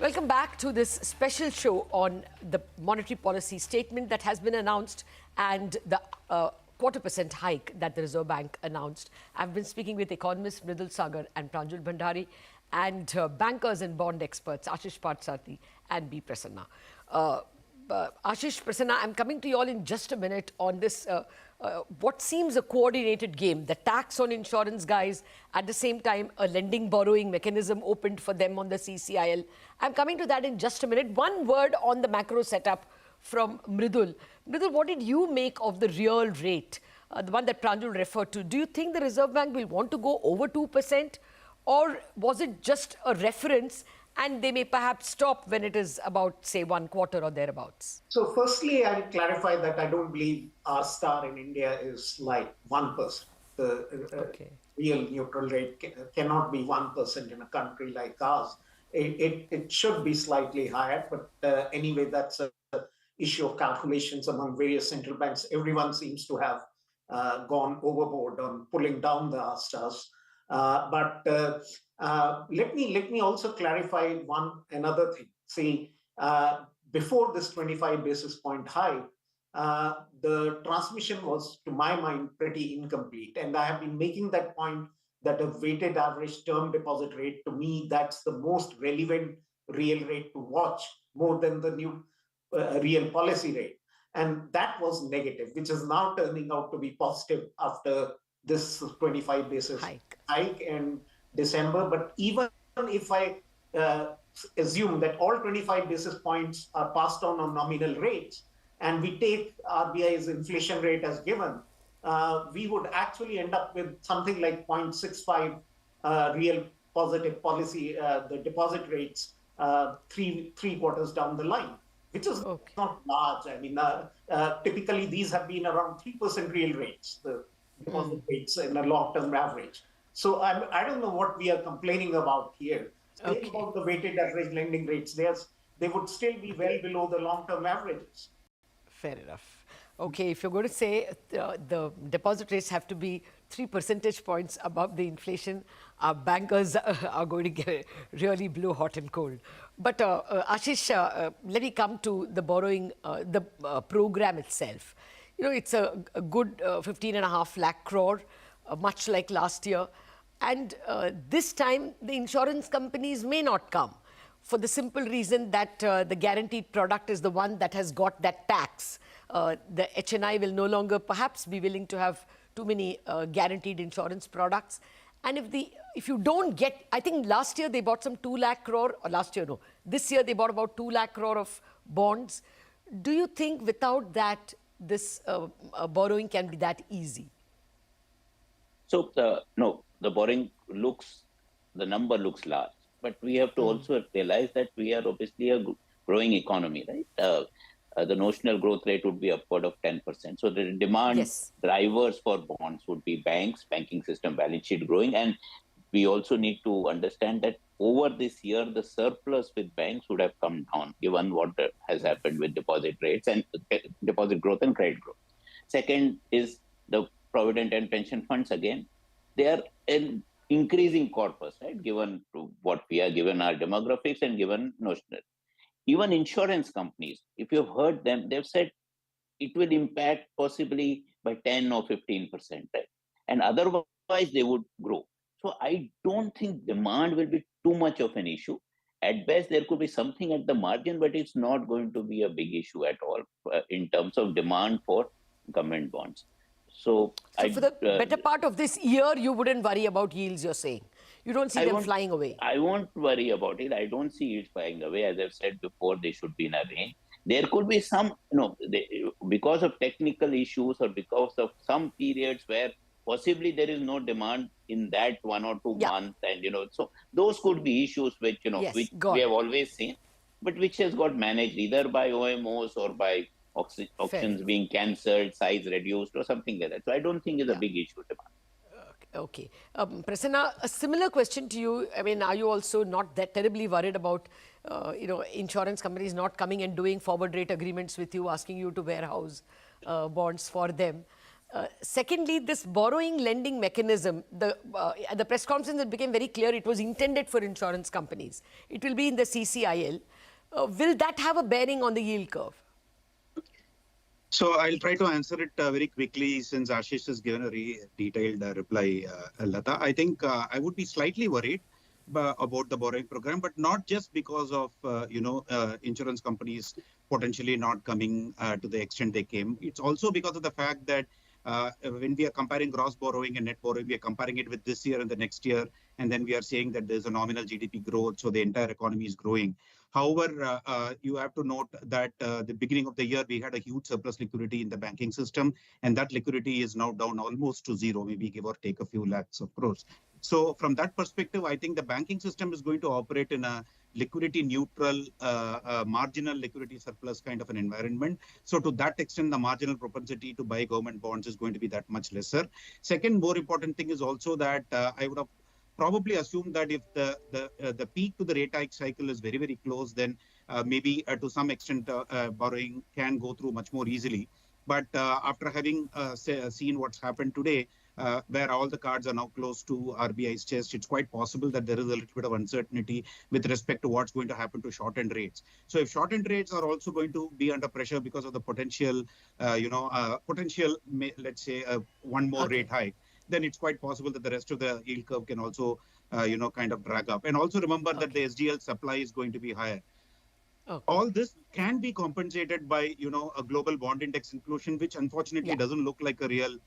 Welcome back to this special show on the monetary policy statement that has been announced and the 0.25% hike that the Reserve Bank announced. I've been speaking with economists Mridul Saggar and Pranjul Bhandari and bankers and bond experts Ashish Parthasarthy and B. Prasanna. Ashish, Prasanna, I'm coming to you all in just a minute on this what seems a coordinated game. The tax on insurance guys, at the same time, a lending borrowing mechanism opened for them on the CCIL. I'm coming to that in just a minute. One word on the macro setup from Mridul. Mridul, what did you make of the real rate, the one that Pranjul referred to? Do you think the Reserve Bank will want to go over 2%? Or was it just a reference and they may perhaps stop when it is about, say, 1/4 or thereabouts? So firstly, I'll clarify that I don't believe our star in India is like 1%. The real neutral rate cannot be 1% in a country like ours. It should be slightly higher, but anyway, that's an issue of calculations among various central banks. Everyone seems to have gone overboard on pulling down the R stars. Let me also clarify another thing. See, before this 25 basis point hike, the transmission was, to my mind, pretty incomplete. And I have been making that point that a weighted average term deposit rate, to me, that's the most relevant real rate to watch, more than the new real policy rate. And that was negative, which is now turning out to be positive after this 25 basis hike in December. But even if I assume that all 25 basis points are passed on nominal rates, and we take RBI's inflation rate as given, we would actually end up with something like 0.65 real positive policy, the deposit rates, three quarters down the line, which is not large. I mean, typically these have been around 3% real rates, the deposit rates in a long-term average. So I don't know what we are complaining about here. Think about the weighted average lending rates. They would still be well below the long-term averages. Fair enough. Okay, if you're going to say the deposit rates have to be 3 percentage points above the inflation, bankers are going to get really blue, hot and cold. But Ashish, let me come to the borrowing, the program itself. You know, it's a good 15.5 lakh crore, much like last year. And this time, the insurance companies may not come for the simple reason that the guaranteed product is the one that has got that tax. The HNI will no longer perhaps be willing to have too many guaranteed insurance products. And if you don't get, I think last year they bought some 2 lakh crore, or last year, no, this year they bought about 2 lakh crore of bonds. Do you think without that, this borrowing can be that easy? So, no, the borrowing the number looks large, but we have to also realize that we are obviously a growing economy, right? The notional growth rate would be upward of 10%. So the demand drivers for bonds would be banks, banking system, balance sheet growing. And we also need to understand that over this year, the surplus with banks would have come down, given what has happened with deposit rates and deposit growth and credit growth. Second is the provident and pension funds. Again, they are an increasing corpus, right? Given what we are given our demographics and given notional. Even insurance companies, if you've heard them, they've said it will impact possibly by 10 or 15%, right? And otherwise they would grow. So I don't think demand will be too much of an issue. At best, there could be something at the margin, but it's not going to be a big issue at all in terms of demand for government bonds. So for the better part of this year, you wouldn't worry about yields, you're saying? You don't see them flying away? I won't worry about it. I don't see it flying away. As I've said before, they should be in a range. There could be some, because of technical issues or because of some periods where possibly there is no demand in that 1 or 2 months. And, so those could be issues which, which we have always seen, but which has got managed either by OMOs or by auctions being cancelled, size reduced or something like that. So I don't think it's a big issue demand. Okay. Prasanna, a similar question to you. I mean, are you also not that terribly worried about, insurance companies not coming and doing forward rate agreements with you, asking you to warehouse bonds for them? Secondly, this borrowing lending mechanism, at the press conference it became very clear it was intended for insurance companies. It will be in the CCIL. Will that have a bearing on the yield curve? So I'll try to answer it very quickly since Ashish has given a very detailed reply, Lata. I think I would be slightly worried about the borrowing program, but not just because of, insurance companies potentially not coming to the extent they came. It's also because of the fact that when we are comparing gross borrowing and net borrowing, we are comparing it with this year and the next year. And then we are saying that there's a nominal GDP growth, so the entire economy is growing. However, you have to note that the beginning of the year, we had a huge surplus liquidity in the banking system, and that liquidity is now down almost to zero, maybe give or take a few lakhs of crores. So from that perspective, I think the banking system is going to operate in a liquidity neutral, marginal liquidity surplus kind of an environment. So to that extent, the marginal propensity to buy government bonds is going to be that much lesser. Second, more important thing is also that I would have probably assumed that if the peak to the rate hike cycle is very, very close, then maybe to some extent borrowing can go through much more easily. But after having seen what's happened today, where all the cards are now close to RBI's chest, it's quite possible that there is a little bit of uncertainty with respect to what's going to happen to short-end rates. So if short-end rates are also going to be under pressure because of the potential, let's say, one more rate hike, then it's quite possible that the rest of the yield curve can also, kind of drag up. And also remember that the SDL supply is going to be higher. All this can be compensated by, a global bond index inclusion, which unfortunately doesn't look like a real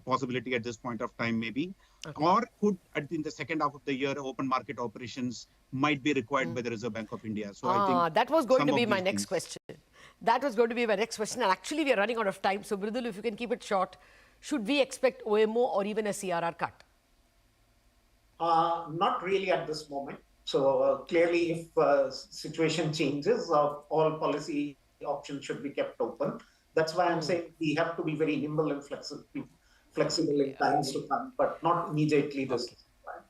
possibility at this point of time, maybe. Or could, in the second half of the year, open market operations might be required by the Reserve Bank of India. So I think that was going to be my next question. That was going to be my next question. And actually, we are running out of time. So, Mridul, if you can keep it short, should we expect OMO or even a CRR cut? Not really at this moment. So clearly, if situation changes, all policy options should be kept open. That's why I'm saying we have to be very nimble and flexible in times to come, but not immediately this time.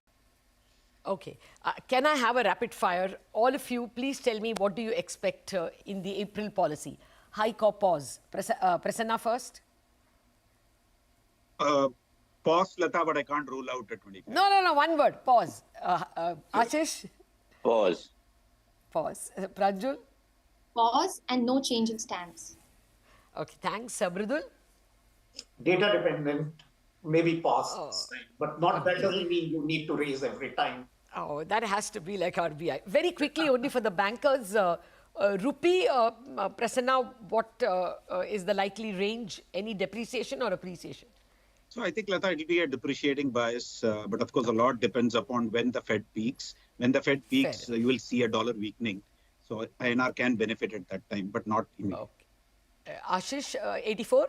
Okay. Can I have a rapid fire? All of you, please tell me what do you expect in the April policy? Hike or pause? Prasanna first. Pause, Lata, but I can't rule out at 25. No, one word. Pause. Ashish? Pause. Pause. Pranjul? Pause and no change in stance. Okay, thanks. Mridul? Data dependent, maybe pause, but not that doesn't mean you need to raise every time. Oh, that has to be like RBI. Very quickly, only for the bankers, rupee, Prasanna, what is the likely range? Any depreciation or appreciation? So I think, Lata, it will be a depreciating bias, but of course, a lot depends upon when the Fed peaks. When the Fed peaks, you will see a dollar weakening. So INR can benefit at that time, but not immediately. Okay. Ashish, 84?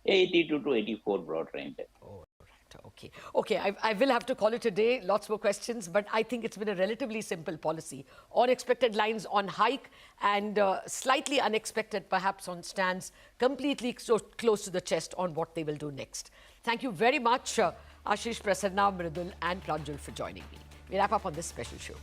82 to 84 broad range. Oh, right. Okay, I will have to call it a day. Lots more questions, but I think it's been a relatively simple policy. Unexpected lines on hike and slightly unexpected perhaps on stance, completely so close to the chest on what they will do next. Thank you very much, Ashish, Prasanna, Mridul and Pranjul for joining me. We wrap up on this special show.